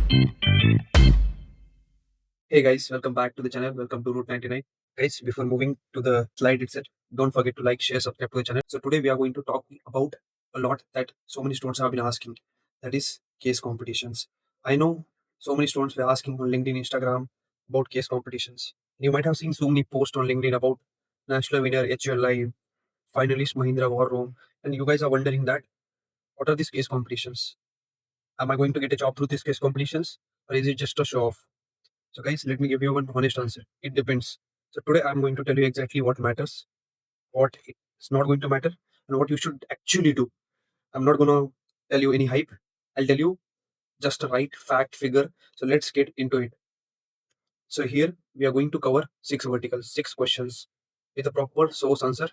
Hey guys, welcome back to the channel. Welcome to Route 99. Guys, before moving to the slide itself, don't forget to like, share, subscribe to the channel. So today we are going to talk about a lot that so many students have been asking. That is case competitions. I know so many students were asking on LinkedIn, Instagram about case competitions. You might have seen so many posts on LinkedIn about national winner HL Live, finalist Mahindra War Room, and you guys are wondering that what are these case competitions? Am I going to get a job through these case competitions, or is it just a show off? So, guys, let me give you one honest answer. It depends. So, today I'm going to tell you exactly what matters, what is not going to matter, and what you should actually do. I'm not going to tell you any hype. I'll tell you just a right fact figure. So, let's get into it. So, here we are going to cover six verticals, six questions with a proper source answer.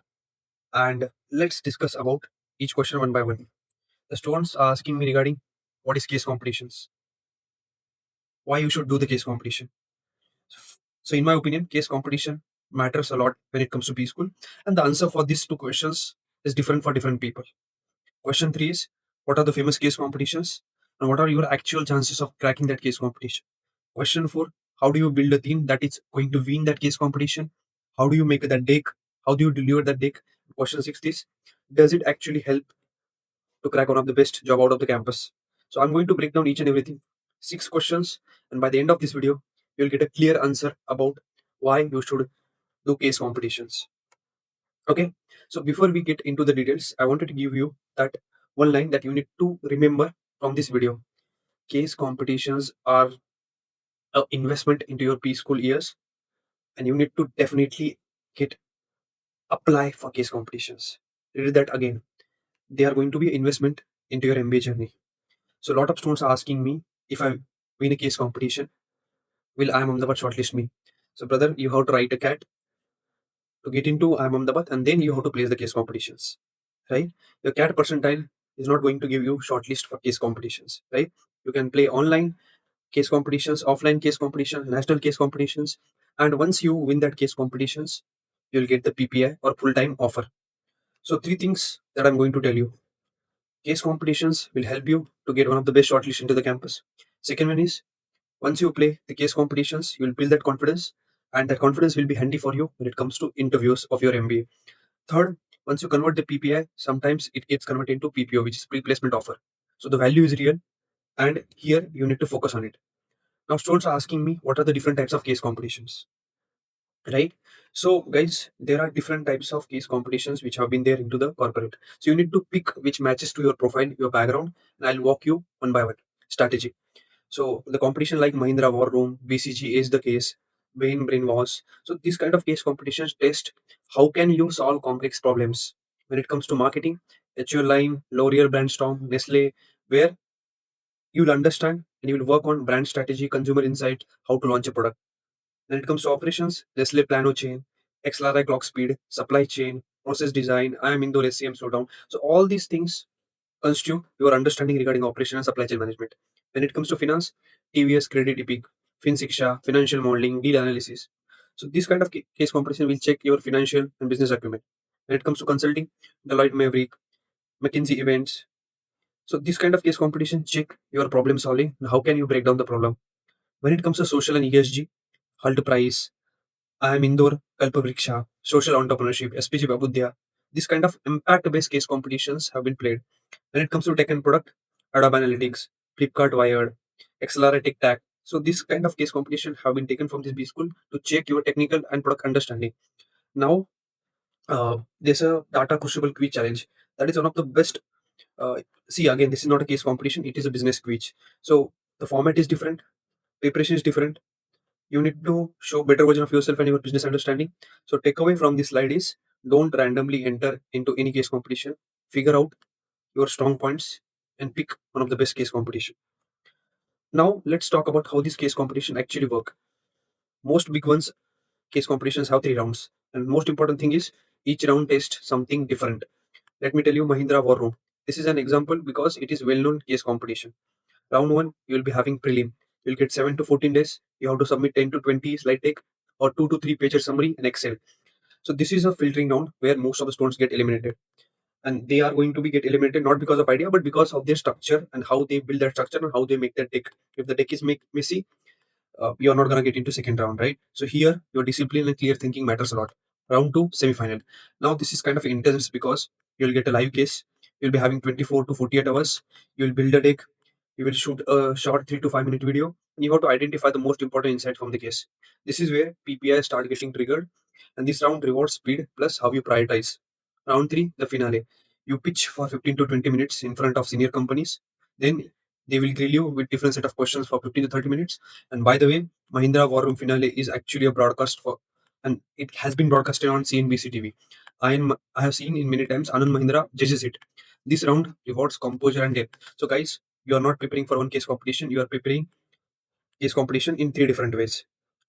And let's discuss about each question one by one. The students are asking me regarding what is case competitions, why you should do the case competition. So, in my opinion, case competition matters a lot when it comes to B school. And the answer for these two questions is different for different people. Question three is, what are the famous case competitions? And what are your actual chances of cracking that case competition? Question four, how do you build a team that is going to win that case competition? How do you make that deck? How do you deliver that deck? Question six is, does it actually help to crack one of the best job out of the campus? So I'm going to break down each and everything. Six questions. And by the end of this video, you'll get a clear answer about why you should do case competitions. Okay. So before we get into the details, I wanted to give you that one line that you need to remember from this video. Case competitions are an investment into your P school years, and you need to definitely get apply for case competitions. Read that again. They are going to be an investment into your MBA journey. So a lot of students are asking me, if I win a case competition, will I am Ahmedabad shortlist me? So brother, you have to write a cat to get into I am Ahmedabad, and then you have to place the case competitions, right? Your CAT percentile is not going to give you shortlist for case competitions, right? You can play online case competitions, offline case competitions, national case competitions, and once you win that case competitions, you'll get the PPI or full-time offer. So three things that I'm going to tell you. Case competitions will help you to get one of the best shortlists into the campus. Second one is, once you play the case competitions, you will build that confidence, and that confidence will be handy for you when it comes to interviews of your MBA. Third, once you convert the PPI, sometimes it gets converted into PPO, which is pre-placement offer. So the value is real, and here you need to focus on it. Now, students are asking me what are the different types of case competitions, right? So, guys, there are different types of case competitions which have been there into the corporate. So you need to pick which matches to your profile, your background, and I'll walk you one by one. Strategy. So the competition like Mahindra War Room, BCG is the case, Brain Wars. So these kind of case competitions test how can you solve complex problems. When it comes to marketing, HUL Line, L'Oreal Brandstorm, Nestle, where you'll understand and you'll work on brand strategy, consumer insight, how to launch a product. When it comes to operations, Nestle Plano Chain, XLRI Clock Speed, Supply Chain, Process Design, I am Indore SCM Slowdown. So all these things constitute your understanding regarding operation and supply chain management. When it comes to finance, TVS, Credit Epic, FinSiksha, financial modeling, deal analysis. So this kind of case comparison will check your financial and business acumen. When it comes to consulting, Deloitte Maverick, McKinsey Events. So this kind of case competition check your problem solving and how can you break down the problem. When it comes to social and ESG, Halt Price, I am Indore, Kalpavriksha, social entrepreneurship, SPG Babudya. This kind of impact-based case competitions have been played. When it comes to tech and product, Adobe Analytics, Flipkart Wired, Accelerate Tech Tag. So this kind of case competition have been taken from this B school to check your technical and product understanding. Now, there's a data crucible quiz challenge. That is one of the best. See, again, this is not a case competition; it is a business quiz. So the format is different, preparation is different. You need to show better version of yourself and your business understanding. So takeaway from this slide is, don't randomly enter into any case competition. Figure out your strong points and pick one of the best case competition. Now let's talk about how this case competition actually work. Most big ones case competitions have three rounds, and most important thing is each round tests something different. Let me tell you Mahindra War Room. This is an example because it is well-known case competition. Round one, you will be having prelim. You'll get 7 to 14 days. You have to submit 10 to 20 slide deck or 2 to 3 pager summary in Excel. So this is a filtering round where most of the students get eliminated. and they are going to be get eliminated not because of idea but because of their structure and how they build that structure and how they make that deck. If the deck is make messy, you're not going to get into second round, right? So here your discipline and clear thinking matters a lot. Round two, semi-final. Now this is kind of intense because you'll get a live case. You'll be having 24 to 48 hours. You'll build a deck. You will shoot a short 3 to 5 minute video. And you have to identify the most important insight from the case. This is where PPI start getting triggered. And this round rewards speed plus how you prioritize. Round three, the finale. You pitch for 15 to 20 minutes in front of senior companies. Then they will grill you with different set of questions for 15 to 30 minutes. And by the way, Mahindra War Room finale is actually a broadcast for, and it has been broadcasted on CNBC TV. I have seen in many times Anand Mahindra judges it. This round rewards composure and depth. So guys, you are not preparing for one case competition. You are preparing case competition in three different ways.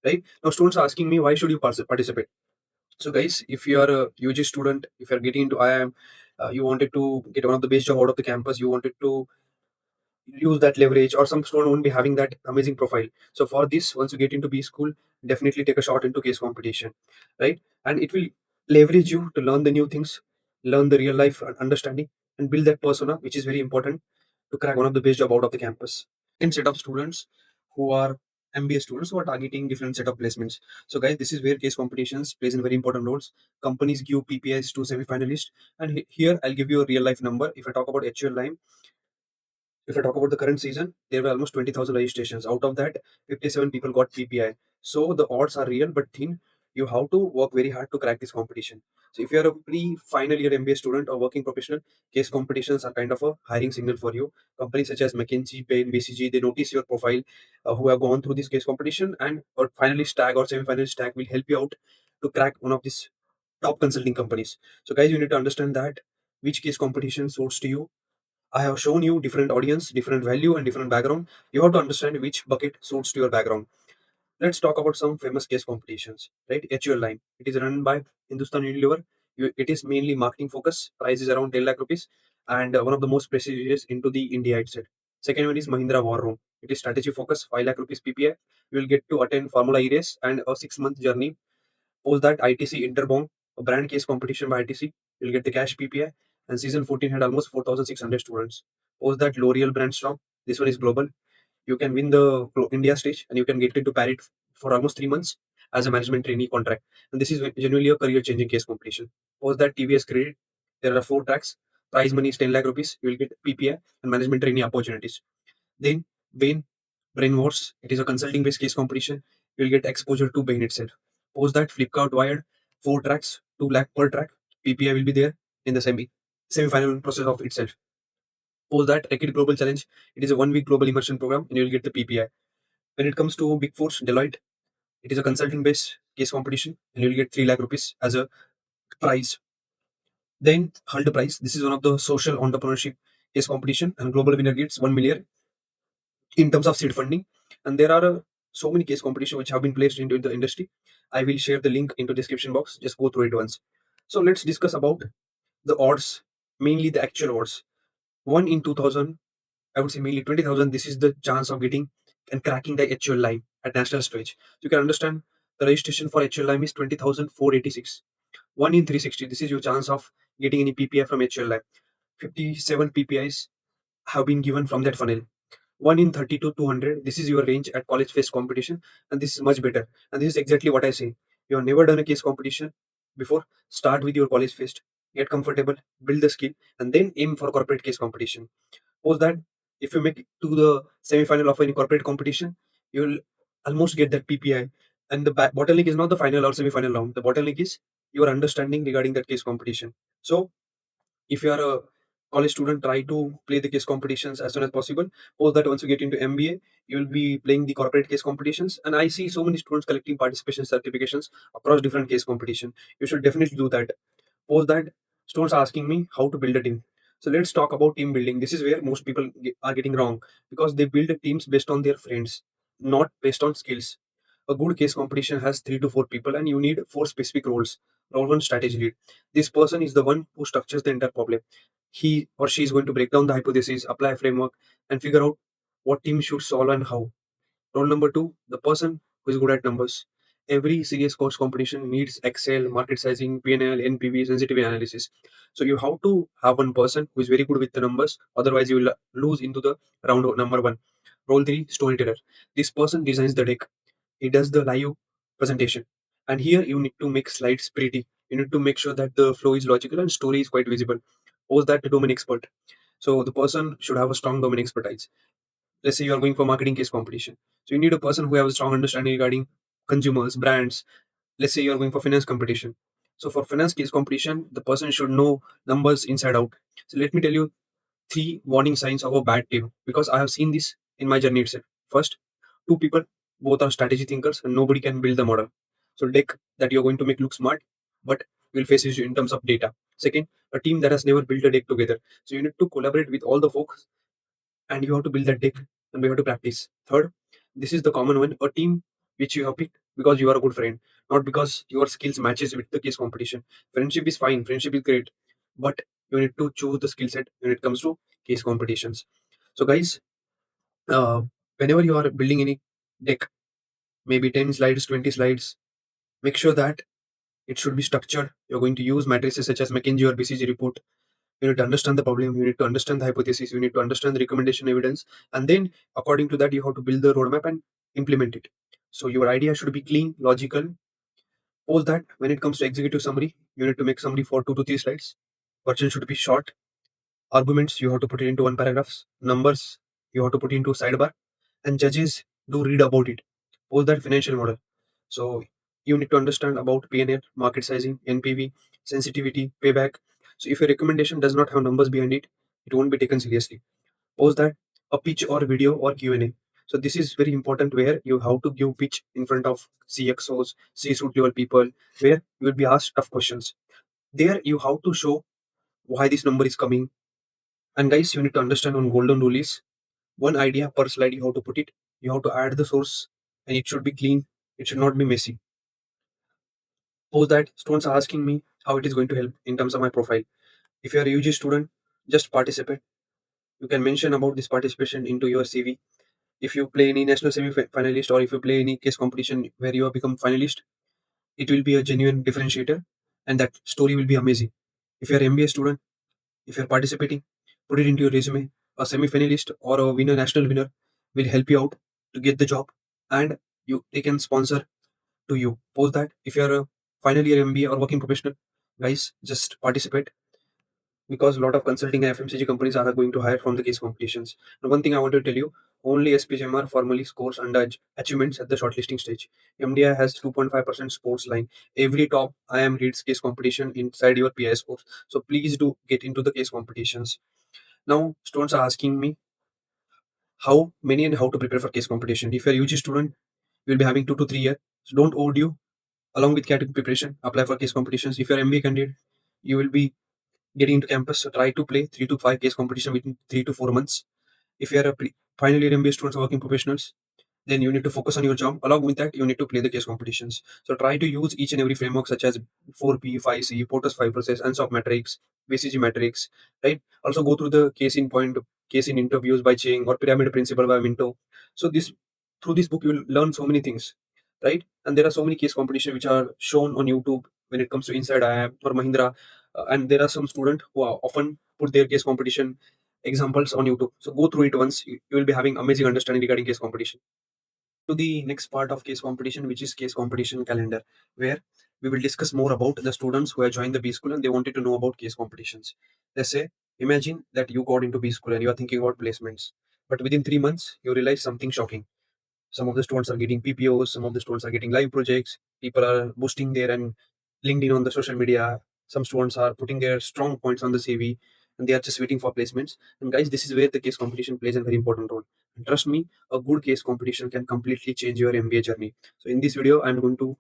Right now, students are asking me why should you participate. So guys, if you are a UG student, if you are getting into IIM, you wanted to get one of the best job out of the campus, you wanted to use that leverage, or some student won't be having that amazing profile. So for this, once you get into B school, definitely take a shot into case competition, right? And it will leverage you to learn the new things, learn the real life understanding, and build that persona, which is very important to crack one of the best job out of the campus. And set of students who are MBA students who are targeting different set of placements. So guys, this is where case competitions plays in very important roles. Companies give PPIs to semi-finalists, and here I'll give you a real life number. If I talk about HUL line, if I talk about the current season, there were almost 20,000 registrations. Out of that, 57 people got PPI. So the odds are real but thin. You have to work very hard to crack this competition. So if you are a pre-final year MBA student or working professional, case competitions are kind of a hiring signal for you. Companies such as McKinsey, Bain, BCG, they notice your profile, who have gone through this case competition, and or finalist tag or semi-finalist tag will help you out to crack one of these top consulting companies. So guys, you need to understand that which case competition suits to you. I have shown you different audience, different value, and different background. You have to understand which bucket suits to your background. Let's talk about some famous case competitions, right? HUL line. It is run by Hindustan Unilever. It is mainly marketing focus. Price is around 10 lakh rupees, and one of the most prestigious into the India itself. Second one is Mahindra War Room. It is strategy focus, 5 lakh rupees PPI. You will get to attend Formula E race and a 6 month journey. Post that ITC Interbong, a brand case competition by ITC. You'll get the cash PPI. And season 14 had almost 4,600 students. Post that L'Oreal brand strong. This one is global. You can win the India stage and you can get into Paris for almost 3 months as a management trainee contract. And this is genuinely a career changing case competition. Post that TVS credit. There are four tracks. Prize money is 10 lakh rupees. You will get PPI and management trainee opportunities. Then Bain, Brain Wars. It is a consulting based case competition. You'll get exposure to Bain itself. Post that Flipkart Wired, four tracks, 2 lakh per track. PPI will be there in the semi-final process of itself. Post that Reckitt Global Challenge. It is a 1 week global immersion program and you'll get the PPI. When it comes to Big Four, Deloitte, it is a consulting based case competition and you'll get 3 lakh rupees as a prize. Then Hull Prize. This is one of the social entrepreneurship case competition and global winner gets 1 million in terms of seed funding. And there are so many case competition which have been placed into the industry. I will share the link into description box. Just go through it once. So let's discuss about the odds, mainly the actual odds. One in 2000, I would say mainly 20,000. This is the chance of getting and cracking the HUL line at national stage. You can understand the registration for HUL line is 20,486. One in 360. This is your chance of getting any PPI from HUL line. 57 PPIs have been given from that funnel. 1 in 30 to 200. This is your range at college fest competition, and this is much better. And this is exactly what I say. You have never done a case competition before. Start with your college fest, get comfortable, build the skill, and then aim for corporate case competition. Post that, if you make it to the semi-final of any corporate competition, you will almost get that PPI. And the bottleneck is not the final or semi-final round. The bottleneck is your understanding regarding that case competition. So if you are a college student, try to play the case competitions as soon as possible. Post that, once you get into MBA, you will be playing the corporate case competitions, and I see so many students collecting participation certifications across different case competition. You should definitely do that. Post that, students are asking me how to build a team. So let's talk about team building. This is where most people are getting wrong, because they build teams based on their friends, not based on skills. A good case competition has 3 to 4 people, and you need four specific roles. Role one, strategy lead. This person is the one who structures the entire problem. He or she is going to break down the hypothesis, apply a framework, and figure out what team should solve and how. Role number two, the person who is good at numbers. every serious course competition needs Excel, market sizing, PNL, NPV, sensitivity analysis. So you have to have one person who is very good with the numbers. Otherwise, you will lose into the round number one. Role three, storyteller. This person designs the deck. He does the live presentation. And here you need to make slides pretty. You need to make sure that the flow is logical and story is quite visible. Who's that? The domain expert. So the person should have a strong domain expertise. Let's say you are going for marketing case competition. So you need a person who has a strong understanding regarding consumers, brands. Let's say you are going for finance competition. So for finance case competition, the person should know numbers inside out. So let me tell you three warning signs of a bad team because I have seen this in my journey itself. First, two people, both are strategy thinkers and nobody can build the model. So deck that you're going to make look smart, but will face issue in terms of data. Second, a team that has never built a deck together. So you need to collaborate with all the folks and you have to build that deck and we have to practice. Third, this is the common one, a team which you have picked because you are a good friend, not because your skills matches with the case competition. Friendship is fine, friendship is great, but you need to choose the skill set when it comes to case competitions. So guys, uh, whenever you are building any deck, maybe 10 slides, 20 slides, make sure that it should be structured. You're going to use matrices such as McKinsey or BCG report. You need to understand the problem, you need to understand the hypothesis, you need to understand the recommendation evidence, and then according to that, you have to build the roadmap and implement it. So your idea should be clean, logical. Post that, when it comes to executive summary, you need to make summary for 2 to 3 slides. Version should be short. Arguments you have to put it into one paragraphs. Numbers you have to put into sidebar, and judges do read about it. Post that financial model. So you need to understand about P&L, market sizing, NPV, sensitivity, payback. So if your recommendation does not have numbers behind it, it won't be taken seriously. Post that, a pitch or video or Q&A. So this is very important where you have to give pitch in front of CXOs, C-suite level people, where you will be asked tough questions. There you have to show why this number is coming. And guys, you need to understand on golden rule is one idea per slide you have to put it. You have to add the source and it should be clean. It should not be messy. Post that, students are asking me how it is going to help in terms of my profile. If you are a UG student, just participate. You can mention about this participation into your CV. If you play any national semi finalist or if you play any case competition where you have become finalist, it will be a genuine differentiator and that story will be amazing. If you're an MBA student, if you're participating, put it into your resume. A semi finalist or a winner, national winner will help you out to get the job and you they can sponsor to you. Post that. If you're a final year MBA or working professional, guys, just participate because a lot of consulting and FMCG companies are going to hire from the case competitions. And one thing I want to tell you, only SPGMR formally scores under achievements at the shortlisting stage. MDI has 2.5% sports line. Every top IM reads case competition inside your PI scores. So please do get into the case competitions. Now, students are asking me how many and how to prepare for case competition. If you're a UG student, you'll be having 2 to 3 years. So don't overdue. Along with category preparation, apply for case competitions. If you're MBA candidate, you will be getting into campus. So try to play 3 to 5 case competition within 3 to 4 months. If you are a final year MBA students or working professionals, then you need to focus on your job. Along with that, you need to play the case competitions. So try to use each and every framework such as 4P, 5C, Porter's 5 process, ANSOP matrix, BCG matrix, right? Also go through the case in point, case in interviews by Ching or pyramid principle by Minto. So this through this book you will learn so many things, right? And there are so many case competition which are shown on YouTube when it comes to Inside IIM or Mahindra, and there are some students who are often put their case competition examples on YouTube. So go through it once. You will be having amazing understanding regarding case competition. To the next part of case competition, which is case competition calendar, where we will discuss more about the students who have joined the B school and they wanted to know about case competitions. Let's say, imagine that you got into B school and you are thinking about placements, but within 3 months, you realize something shocking. Some of the students are getting PPOs, some of the students are getting live projects, people are boosting their and LinkedIn on the social media. Some students are putting their strong points on the CV and they are just waiting for placements. And guys, this is where the case competition plays a very important role. And trust me, a good case competition can completely change your MBA journey. So in this video, I'm going to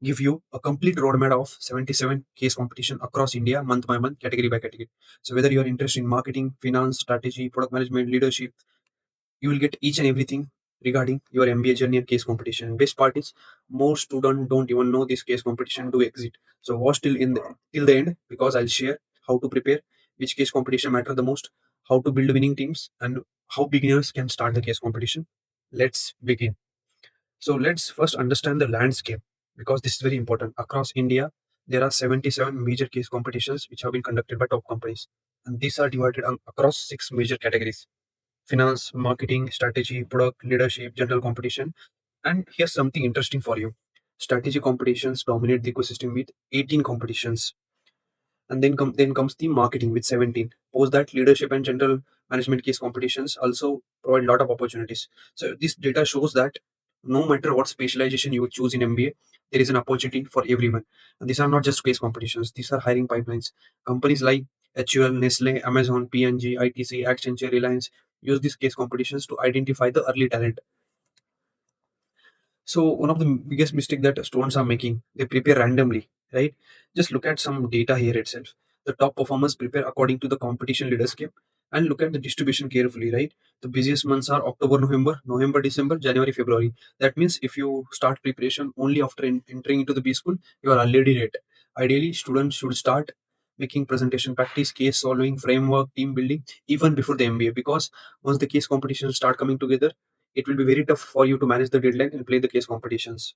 give you a complete roadmap of 77 case competition across India, month by month, category by category. So whether you're interested in marketing, finance, strategy, product management, leadership, you will get each and everything regarding your MBA journey and case competition. Best part is most students don't even know this case competition do exist. So watch till the end because I'll share how to prepare, which case competition matter the most, how to build winning teams, and how beginners can start the case competition. Let's begin. So let's first understand the landscape. because this is very important. Across India, there are 77 major case competitions which have been conducted by top companies. And these are divided across six major categories: finance, marketing, strategy, product, leadership, general competition. And here's something interesting for you: strategy competitions dominate the ecosystem with 18 competitions, and then comes the marketing with 17. Post that, leadership and general management case competitions also provide a lot of opportunities. So this data shows that no matter what specialization you would choose in MBA, there is an opportunity for everyone. And these are not just case competitions; these are hiring pipelines. Companies like HUL, Nestle, Amazon, P&G, ITC, Accenture, Reliance use these case competitions to identify the early talent. So one of the biggest mistake that students are making, they prepare randomly, right? Just look at some data here itself. The top performers prepare according to the competition leadership, and look at the distribution carefully, right? The busiest months are October, November, December, January, February. That means if you start preparation only after entering into the B school, you are already late. Ideally, students should start making presentation practice, case solving, framework, team building even before the MBA, because once the case competitions start coming together, it will be very tough for you to manage the deadline and play the case competitions,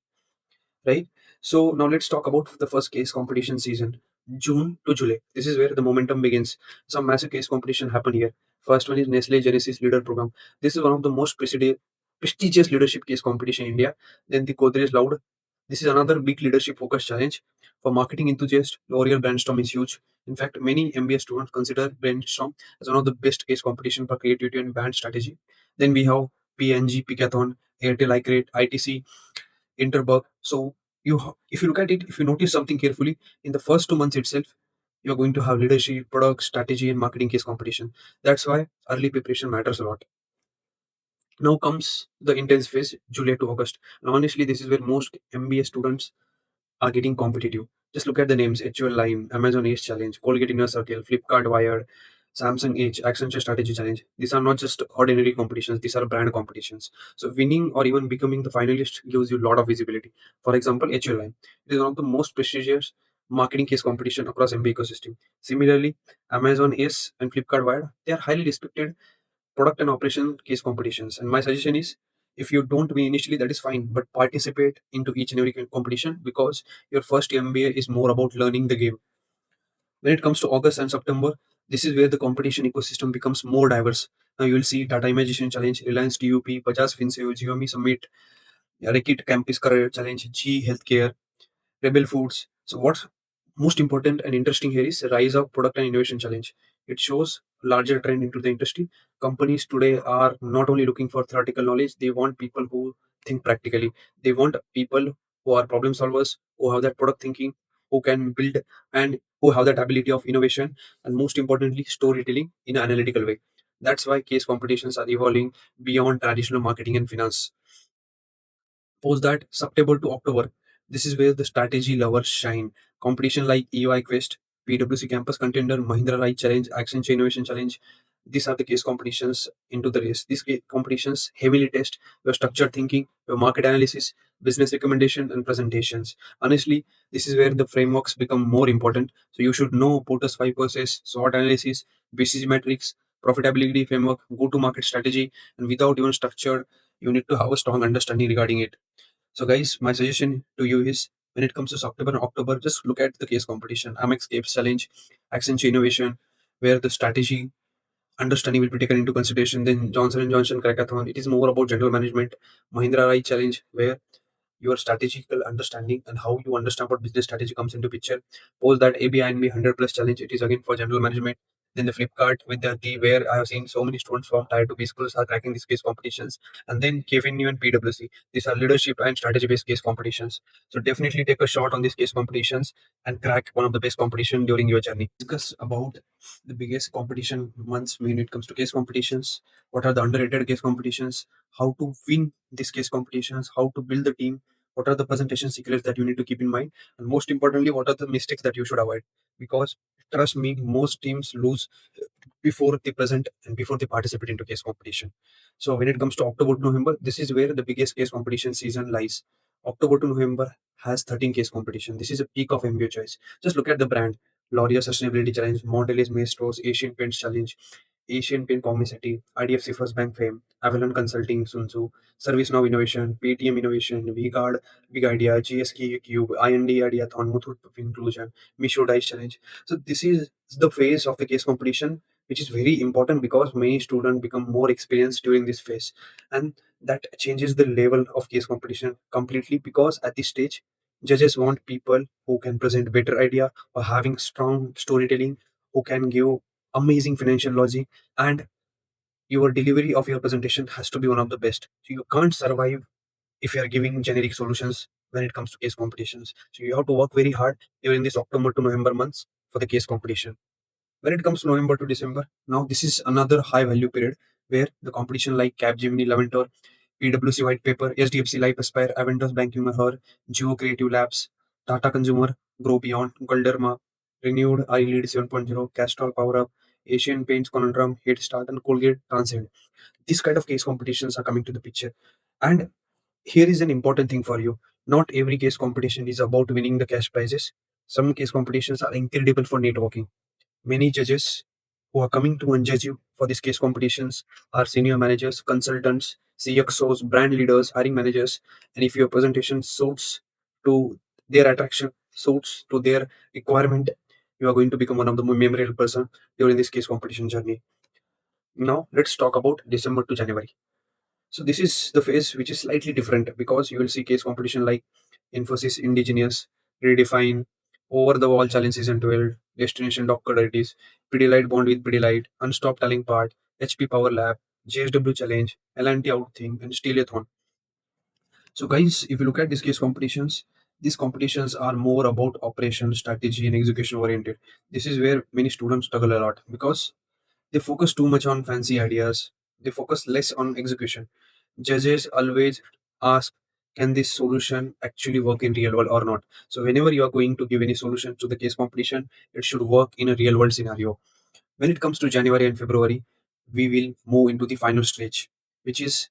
right? So now let's talk about the first case competition season, June to July. This is where the momentum begins. Some massive case competition happen here. First one is Nestle Genesis Leader Program. This is one of the most prestigious leadership case competition in India. Then the Godrej Loud. This is another big leadership focused challenge. For marketing enthusiasts, L'Oreal Brandstorm is huge. In fact, many MBA students consider Brandstorm as one of the best case competition for creativity and brand strategy. Then we have PNG, Picathon, Airtel iCreate, ITC, Interberg. So if you look at it, if you notice something carefully, in the first 2 months itself, you're going to have leadership, product, strategy, and marketing case competition. That's why early preparation matters a lot. Now comes the intense phase, July to August. And honestly, this is where most MBA students are getting competitive. Just look at the names: HUL Line, Amazon Ace Challenge, Colgate Inner Circle, Flipkart Wired, Samsung Edge, Accenture Strategy Challenge. These are not just ordinary competitions, these are brand competitions. So winning or even becoming the finalist gives you a lot of visibility. For example, HUL Line. It is one of the most prestigious marketing case competition across MBA ecosystem. Similarly, Amazon Ace and Flipkart Wired, they are highly respected product and operation case competitions. And my suggestion is, if you don't win initially, that is fine, but participate into each and every competition, because your first MBA is more about learning the game. When it comes to August and September, this is where the competition ecosystem becomes more diverse. Now you will see Tata Imagination Challenge, Reliance TUP, Bajaj Finserv, Xiaomi Summit, Rekit Campus Career Challenge, G Healthcare, Rebel Foods. So what's most important and interesting here is Rise of Product and Innovation Challenge. It shows larger trend into the industry. Companies today are not only looking for theoretical knowledge, they want people who think practically. They want people who are problem solvers, who have that product thinking, who can build, and who have that ability of innovation, and most importantly, storytelling in an analytical way. That's why case competitions are evolving beyond traditional marketing and finance. Post that, September to October, this is where the strategy lovers shine. Competition like EY Quest, PwC Campus Contender, Mahindra Rai Challenge, Accenture Innovation Challenge. These are the case competitions into the race. These competitions heavily test your structured thinking, your market analysis, business recommendation, and presentations. Honestly, this is where the frameworks become more important. So you should know POTUS 5 process, SWOT analysis, BCG metrics, profitability framework, go-to-market strategy, and without even structure, you need to have a strong understanding regarding it. So, guys, my suggestion to you is, when it comes to September and October, just look at the case competition: Amex Capes Challenge, Accenture Innovation, where the strategy understanding will be taken into consideration. Then Johnson and Johnson Crackathon, it is more about general management. Mahindra Rai Challenge, where your strategical understanding and how you understand what business strategy comes into picture. Post that, ABINB 100 plus challenge, it is again for general management. Then the Flipkart with the where I have seen so many students from tier 2 B schools are cracking these case competitions. And then KFNU and PwC, these are leadership and strategy based case competitions. So definitely take a shot on these case competitions and crack one of the best competition during your journey. Discuss about the biggest competition months when it comes to case competitions. What are the underrated case competitions? How to win these case competitions? How to build the team? What are the presentation secrets that you need to keep in mind? And most importantly, what are the mistakes that you should avoid? Because trust me, most teams lose before they present and before they participate into case competition. So when it comes to October to November, this is where the biggest case competition season lies. October to November has 13 case competition. This is a peak of MBA choice. Just look at the brand: L'Oreal Sustainability Challenge, Mondelez Maestros, Asian Paints Challenge, Asian Paint Comicity, IDFC First Bank Fame, Avalon Consulting, Sun Tzu, ServiceNow Innovation, Paytm Innovation, VGuard, Big Idea, GSK Cube, IND Ideathon, Muthoot Inclusion, Misho Dice Challenge. So this is the phase of the case competition, which is very important because many students become more experienced during this phase, and that changes the level of case competition completely because at this stage, judges want people who can present better idea or having strong storytelling, who can give amazing financial logic, and your delivery of your presentation has to be one of the best. So you can't survive if you are giving generic solutions when it comes to case competitions. So you have to work very hard during this October to November months for the case competition. When it comes to November to December, now this is another high value period where the competition like Capgemini, Levantor, PwC White Paper, SDFC Life Aspire, Aventus Banking Mahar, Geo Creative Labs, Tata Consumer, Grow Beyond, Galderma, Renewed, iLead 7.0, Castrol Power Up, Asian Paints Conundrum, Head Start, and Colgate Transcend. These kind of case competitions are coming to the picture. And here is an important thing for you. Not every case competition is about winning the cash prizes. Some case competitions are incredible for networking. Many judges who are coming to and judge you for these case competitions are senior managers, consultants, CXOs, brand leaders, hiring managers. And if your presentation suits to their attraction, suits to their requirement, you are going to become one of the more memorable person during this case competition journey. Now let's talk about December to January. So this is the phase which is slightly different because you will see case competition like Infosys Indigenous, Redefine, Over the Wall Challenge Season 12, Destination Docker Diaries, Pidilite Bond with Pidilite, Unstop Telling Part, HP Power Lab, JSW Challenge, L&T Outthing, and Steelathon. So guys, if you look at these competitions are more about operation, strategy, and execution oriented. This is where many students struggle a lot because they focus too much on fancy ideas. They focus less on execution. Judges always ask, can this solution actually work in real world or not? So whenever you are going to give any solution to the case competition, it should work in a real world scenario. When it comes to January and February, we will move into the final stage, which is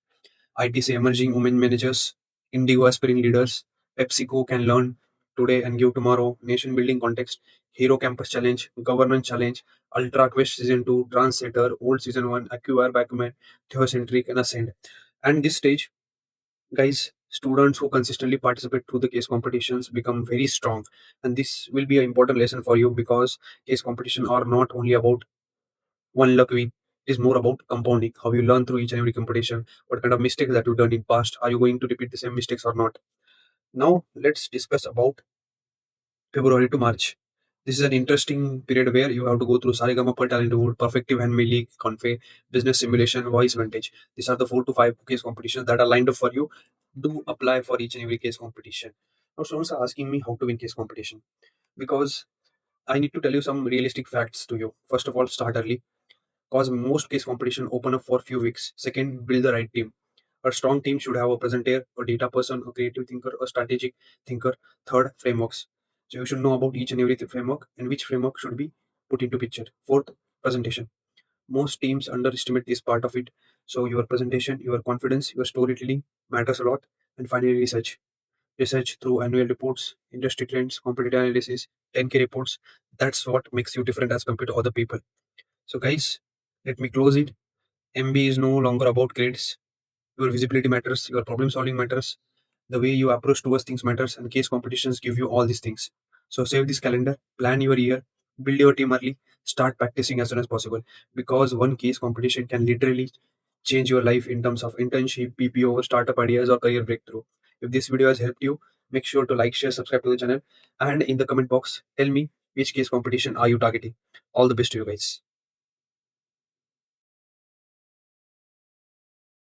ITC emerging women managers, Indigo aspiring leaders, PepsiCo can learn today and give tomorrow, nation building context, Hero Campus Challenge, Governance Challenge, Ultra Quest Season 2, Transsetter, Old Season 1, Acquire Backman, Theocentric, and Ascend. And this stage, guys, students who consistently participate through the case competitions become very strong. And this will be an important lesson for you because case competition are not only about one luck win. It is more about compounding, how you learn through each and every competition, what kind of mistakes that you've done in past, are you going to repeat the same mistakes or not? Now let's discuss about February to March. This is an interesting period where you have to go through Sarigama Talent Award, Perfective and Melee, Confe, Business Simulation, Voice Vantage. These are the 4 to 5 case competitions that are lined up for you. Do apply for each and every case competition. Now, students are asking me how to win case competition because I need to tell you some realistic facts to you. First of all, start early because most case competition open up for few weeks. Second, build the right team. A strong team should have a presenter, a data person, a creative thinker, a strategic thinker. Third, frameworks. So you should know about each and every framework and which framework should be put into picture. Fourth, presentation. Most teams underestimate this part of it. So your presentation, your confidence, your storytelling matters a lot. And finally, research. Research through annual reports, industry trends, competitive analysis, 10K reports. That's what makes you different as compared to other people. So guys, let me close it. MB is no longer about grades. Your visibility matters, your problem solving matters, the way you approach towards things matters, and case competitions give you all these things. So save this calendar, plan your year, build your team early, start practicing as soon as possible because one case competition can literally change your life in terms of internship, PPO, startup ideas, or career breakthrough. If this video has helped you, make sure to like, share, subscribe to the channel, and in the comment box, tell me which case competition are you targeting. All the best to you guys.